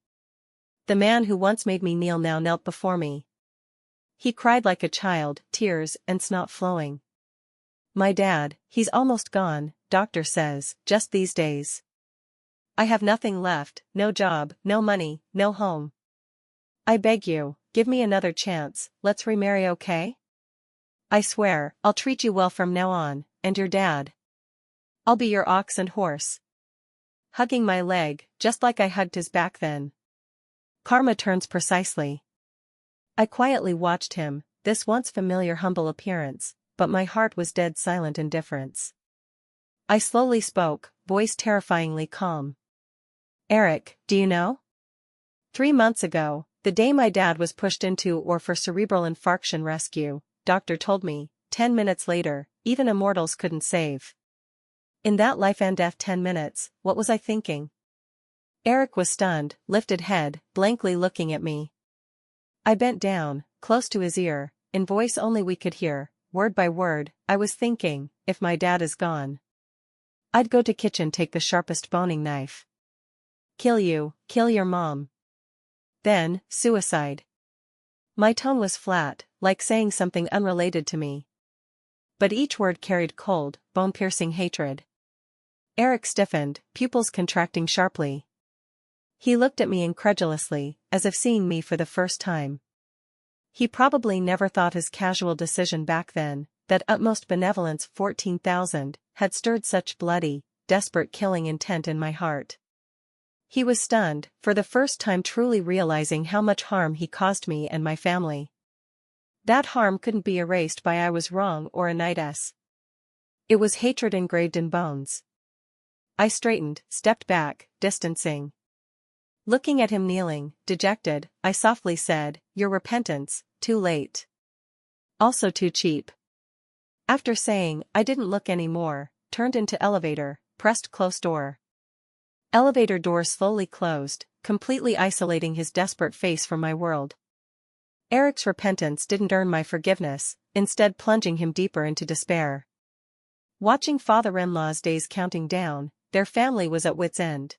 The man who once made me kneel now knelt before me. He cried like a child, tears and snot flowing. My dad, he's almost gone, doctor says, just these days. I have nothing left, no job, no money, no home. I beg you, give me another chance, let's remarry, okay? I swear, I'll treat you well from now on, and your dad. I'll be your ox and horse. Hugging my leg, just like I hugged his back then. Karma turns precisely. I quietly watched him, this once familiar humble appearance, but my heart was dead silent indifference. I slowly spoke, voice terrifyingly calm. Eric, do you know? 3 months ago, the day my dad was pushed into or for cerebral infarction rescue, doctor told me, 10 minutes later, even immortals couldn't save. In that life and death 10 minutes, what was I thinking? Eric was stunned, lifted head, blankly looking at me. I bent down, close to his ear, in voice only we could hear, word by word, I was thinking, if my dad is gone, I'd go to kitchen take the sharpest boning knife. Kill you, kill your mom. Then, suicide. My tone was flat, like saying something unrelated to me. But each word carried cold, bone-piercing hatred. Eric stiffened, pupils contracting sharply. He looked at me incredulously, as if seeing me for the first time. He probably never thought his casual decision back then, that utmost benevolence 14,000, had stirred such bloody, desperate killing intent in my heart. He was stunned, for the first time truly realizing how much harm he caused me and my family. That harm couldn't be erased by I was wrong or a nightess. It was hatred engraved in bones. I straightened, stepped back, distancing. Looking at him kneeling, dejected, I softly said, your repentance, too late. Also too cheap. After saying, I didn't look anymore, turned into elevator, pressed close door. Elevator door slowly closed, completely isolating his desperate face from my world. Eric's repentance didn't earn my forgiveness, instead plunging him deeper into despair. Watching father-in-law's days counting down, their family was at wit's end.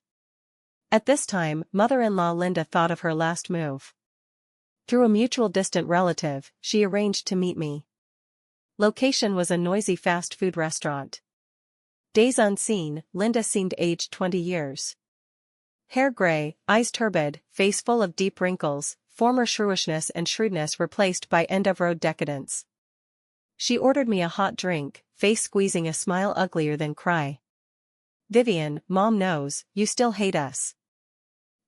At this time, mother-in-law Linda thought of her last move. Through a mutual distant relative, she arranged to meet me. Location was a noisy fast food restaurant. Days unseen, Linda seemed aged 20 years. Hair gray, eyes turbid, face full of deep wrinkles, former shrewishness and shrewdness replaced by end-of-road decadence. She ordered me a hot drink, face squeezing a smile uglier than cry. Vivian, Mom knows, you still hate us.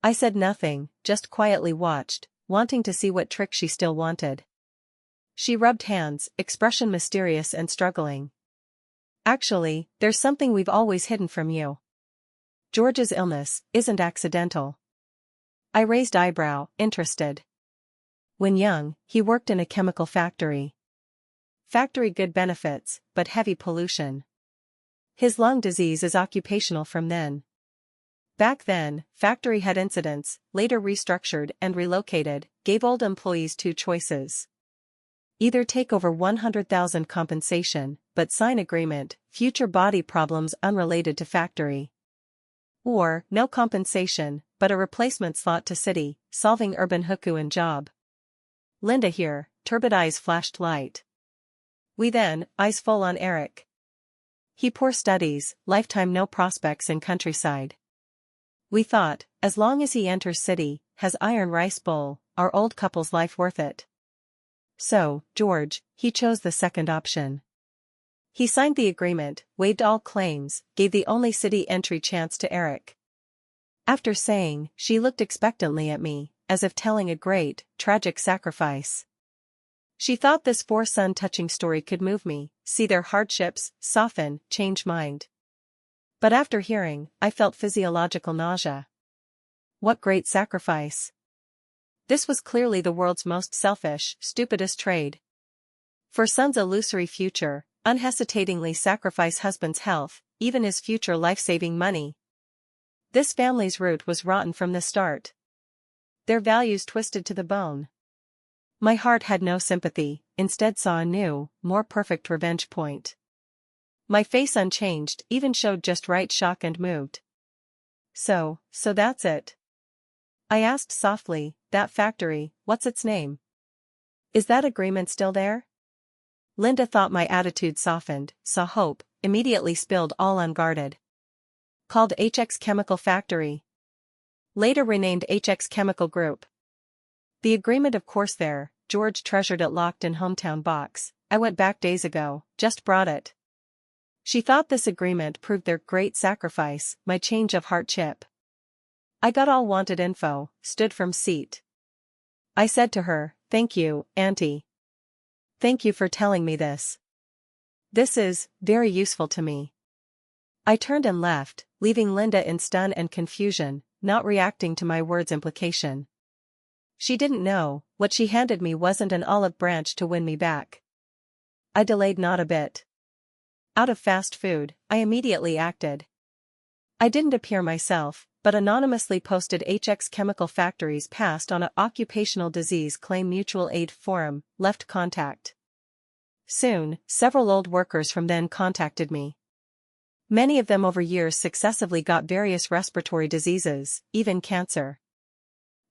I said nothing, just quietly watched, wanting to see what trick she still wanted. She rubbed hands, expression mysterious and struggling. Actually, there's something we've always hidden from you. George's illness isn't accidental. I raised eyebrow, interested. When young, he worked in a chemical factory. Factory good benefits, but heavy pollution. His lung disease is occupational from then. Back then, factory had incidents, later restructured and relocated, gave old employees two choices. Either take over 100,000 compensation, but sign agreement, future body problems unrelated to factory. Or, no compensation, but a replacement slot to city, solving urban hookup and job. Linda here, turbid eyes flashed light. We then, eyes full on Eric. He poor studies, lifetime no prospects in countryside. We thought, as long as he enters city, has iron rice bowl, our old couple's life worth it. So, George, he chose the second option. He signed the agreement, waived all claims, gave the only city entry chance to Eric. After saying, she looked expectantly at me, as if telling a great, tragic sacrifice. She thought this four-son touching story could move me, see their hardships, soften, change mind. But after hearing, I felt physiological nausea. What great sacrifice! This was clearly the world's most selfish, stupidest trade. For son's illusory future, unhesitatingly sacrifice husband's health, even his future life-saving money. This family's root was rotten from the start. Their values twisted to the bone. My heart had no sympathy, instead saw a new, more perfect revenge point. My face unchanged, even showed just right shock and moved. So that's it. I asked softly, that factory, what's its name? Is that agreement still there? Linda thought my attitude softened, saw hope, immediately spilled all unguarded. Called HX Chemical Factory. Later renamed HX Chemical Group. The agreement of course there, George treasured it locked in hometown box. I went back days ago, just brought it. She thought this agreement proved their great sacrifice, my change of heart chip. I got all wanted info, stood from seat. I said to her, "Thank you, Auntie. Thank you for telling me this. This is very useful to me." I turned and left, leaving Linda in stun and confusion, not reacting to my words' implication. She didn't know, what she handed me wasn't an olive branch to win me back. I delayed not a bit. Out of fast food, I immediately acted. I didn't appear myself, but anonymously posted HX Chemical Factories passed on a occupational disease claim mutual aid forum, left contact. Soon, several old workers from then contacted me. Many of them over years successively got various respiratory diseases, even cancer.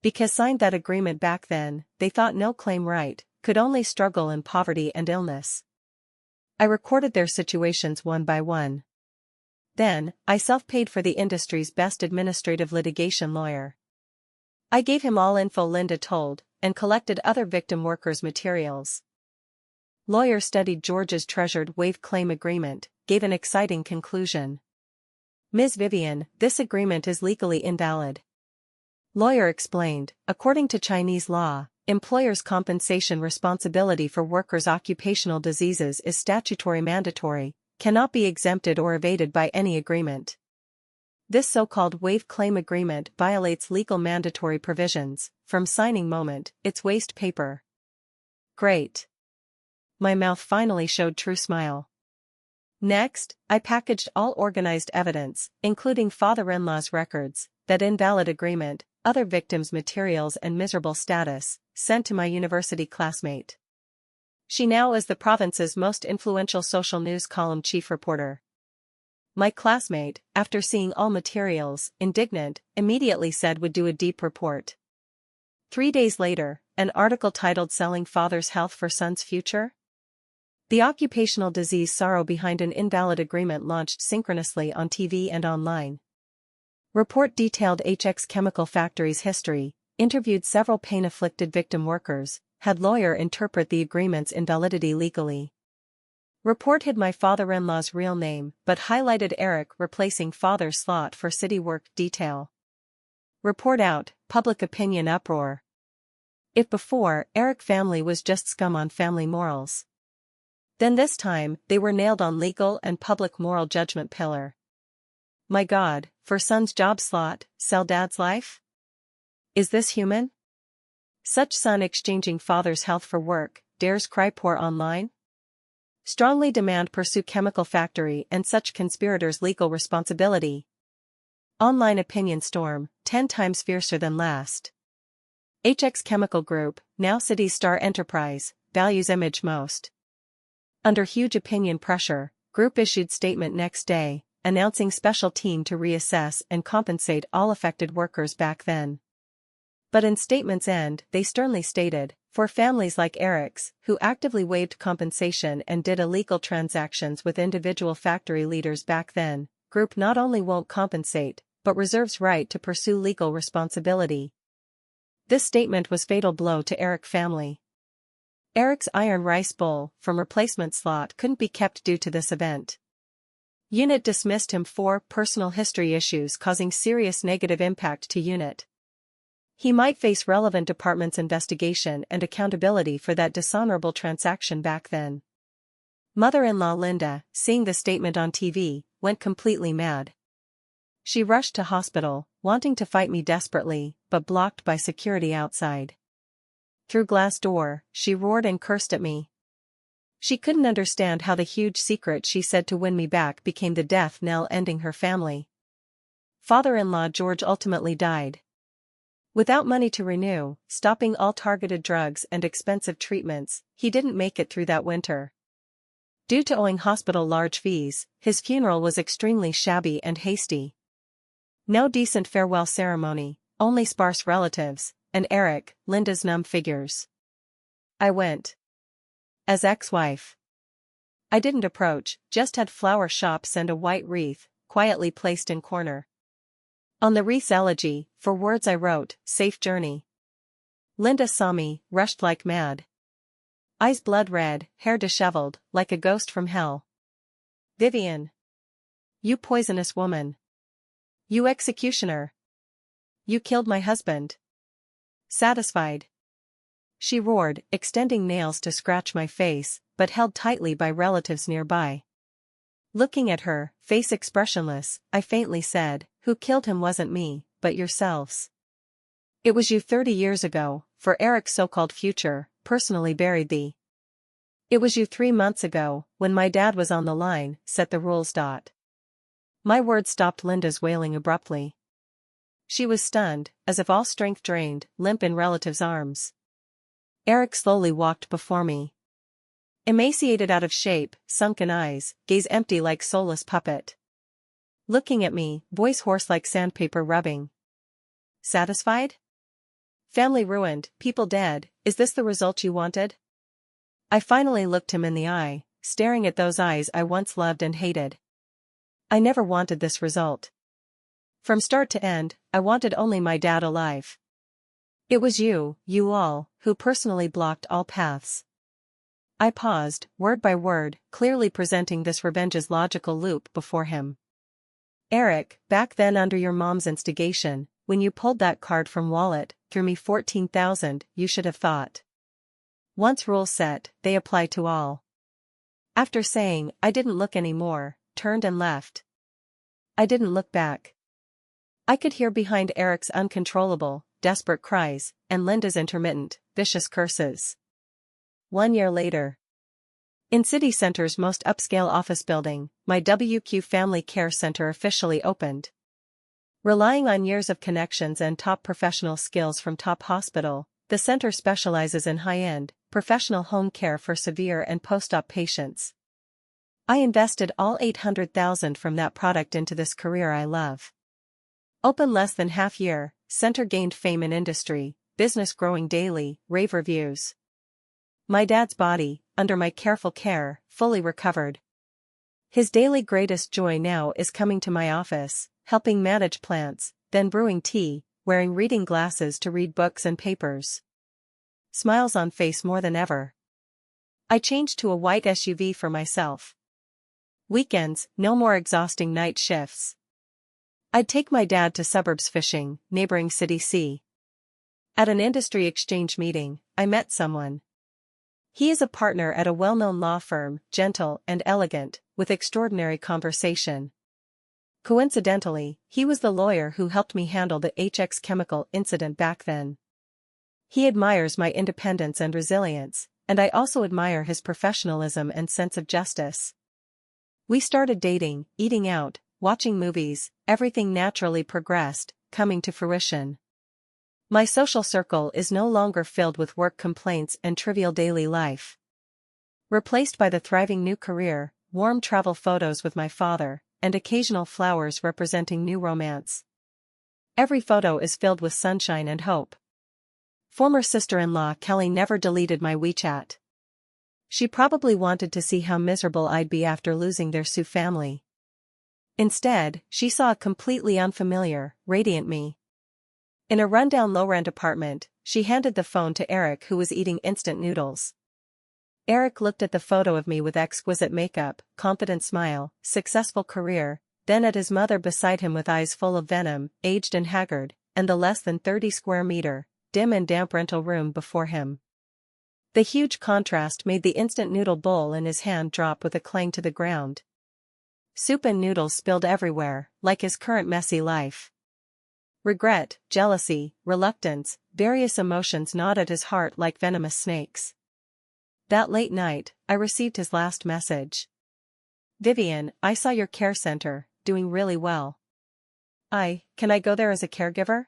Because signed that agreement back then, they thought no claim right, could only struggle in poverty and illness. I recorded their situations one by one. Then, I self-paid for the industry's best administrative litigation lawyer. I gave him all info Linda told, and collected other victim workers' materials. Lawyer studied George's treasured waive claim agreement, gave an exciting conclusion. "Ms. Vivian, this agreement is legally invalid." Lawyer explained, according to Chinese law, employers' compensation responsibility for workers' occupational diseases is statutory mandatory, cannot be exempted or evaded by any agreement. This so-called waive claim agreement violates legal mandatory provisions, from signing moment, it's waste paper. Great. My mouth finally showed true smile. Next, I packaged all organized evidence, including father-in-law's records, that invalid agreement, other victims' materials and miserable status, sent to my university classmate. She now is the province's most influential social news column chief reporter. My classmate, after seeing all materials, indignant, immediately said would do a deep report. 3 days later, an article titled "Selling Father's Health for Son's Future?" The occupational disease sorrow behind an invalid agreement launched synchronously on TV and online. Report detailed HX Chemical Factories' history, interviewed several pain-afflicted victim workers, had lawyer interpret the agreement's invalidity legally. Report hid my father-in-law's real name but highlighted Eric replacing father slot for city work detail. Report out, public opinion uproar. If before, Eric family was just scum on family morals, then this time, they were nailed on legal and public moral judgment pillar. My God, for son's job slot, sell dad's life? Is this human? Such son exchanging father's health for work, dares cry poor online? Strongly demand pursue chemical factory and such conspirators legal responsibility. Online opinion storm, 10 times fiercer than last. HX Chemical Group, now City Star Enterprise, values image most. Under huge opinion pressure, Group issued statement next day, announcing special team to reassess and compensate all affected workers back then. But in statement's end, they sternly stated, for families like Eric's, who actively waived compensation and did illegal transactions with individual factory leaders back then, Group not only won't compensate, but reserves right to pursue legal responsibility. This statement was fatal blow to Eric family. Eric's iron rice bowl from replacement slot couldn't be kept due to this event. Unit dismissed him for personal history issues causing serious negative impact to unit. He might face relevant department's investigation and accountability for that dishonorable transaction back then. Mother-in-law Linda, seeing the statement on TV, went completely mad. She rushed to hospital, wanting to fight me desperately, but blocked by security outside. Through glass door, she roared and cursed at me. She couldn't understand how the huge secret she said to win me back became the death knell ending her family. Father-in-law George ultimately died. Without money to renew, stopping all targeted drugs and expensive treatments, he didn't make it through that winter. Due to owing hospital large fees, his funeral was extremely shabby and hasty. No decent farewell ceremony, only sparse relatives, and Eric, Linda's numb figures. I went. As ex-wife. I didn't approach, just had flower shop send a white wreath, quietly placed in corner. On the wreath's elegy, for words I wrote, "Safe journey." Linda saw me, rushed like mad. Eyes blood red, hair disheveled, like a ghost from hell. Vivian. You poisonous woman. You executioner. You killed my husband. Satisfied? She roared, extending nails to scratch my face, but held tightly by relatives nearby. Looking at her, face expressionless, I faintly said, "Who killed him wasn't me, but yourselves. It was you 30 years ago, for Eric's so-called future, personally buried thee. It was you 3 months ago, when my dad was on the line, set the rules. My words stopped Linda's wailing abruptly. She was stunned, as if all strength drained, limp in relatives' arms. Eric slowly walked before me. Emaciated, out of shape, sunken eyes, gaze empty like soulless puppet. Looking at me, voice hoarse like sandpaper rubbing. Satisfied? Family ruined, people dead, is this the result you wanted? I finally looked him in the eye, staring at those eyes I once loved and hated. I never wanted this result. From start to end, I wanted only my dad alive. It was you all, who personally blocked all paths. I paused, word by word, clearly presenting this revenge's logical loop before him. Eric, back then under your mom's instigation, when you pulled that card from wallet, threw me 14,000, you should have thought. Once rules set, they apply to all. After saying, I didn't look anymore, turned and left. I didn't look back. I could hear behind Eric's uncontrollable, desperate cries, and Linda's intermittent, vicious curses. 1 year later. In city center's most upscale office building, my WQ Family Care Center officially opened. Relying on years of connections and top professional skills from top hospital, the center specializes in high-end, professional home care for severe and post-op patients. I invested all $800,000 from that product into this career I love. Open less than half year, center gained fame in industry, business growing daily, rave reviews. My dad's body, under my careful care, fully recovered. His daily greatest joy now is coming to my office, helping manage plants, then brewing tea, wearing reading glasses to read books and papers. Smiles on face more than ever. I changed to a white SUV for myself. Weekends, no more exhausting night shifts. I'd take my dad to suburbs fishing, neighboring city C. At an industry exchange meeting, I met someone. He is a partner at a well-known law firm, gentle and elegant, with extraordinary conversation. Coincidentally, he was the lawyer who helped me handle the HX chemical incident back then. He admires my independence and resilience, and I also admire his professionalism and sense of justice. We started dating, eating out, watching movies, everything naturally progressed, coming to fruition. My social circle is no longer filled with work complaints and trivial daily life. Replaced by the thriving new career, warm travel photos with my father, and occasional flowers representing new romance. Every photo is filled with sunshine and hope. Former sister-in-law Kelly never deleted my WeChat. She probably wanted to see how miserable I'd be after losing their Sioux family. Instead, she saw a completely unfamiliar, radiant me. In a rundown low-rent apartment, she handed the phone to Eric, who was eating instant noodles. Eric looked at the photo of me with exquisite makeup, confident smile, successful career, then at his mother beside him with eyes full of venom, aged and haggard, and the less than 30 square meter, dim and damp rental room before him. The huge contrast made the instant noodle bowl in his hand drop with a clang to the ground. Soup and noodles spilled everywhere, like his current messy life. Regret, jealousy, reluctance, various emotions gnawed at his heart like venomous snakes. That late night, I received his last message. Vivian, I saw your care center, doing really well. Can I go there as a caregiver?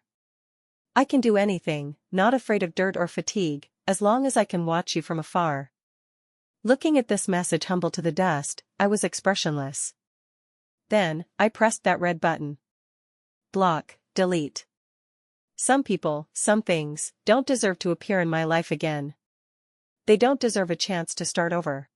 I can do anything, not afraid of dirt or fatigue, as long as I can watch you from afar. Looking at this message humble to the dust, I was expressionless. Then, I pressed that red button. Block. Delete. Some people, some things, don't deserve to appear in my life again. They don't deserve a chance to start over.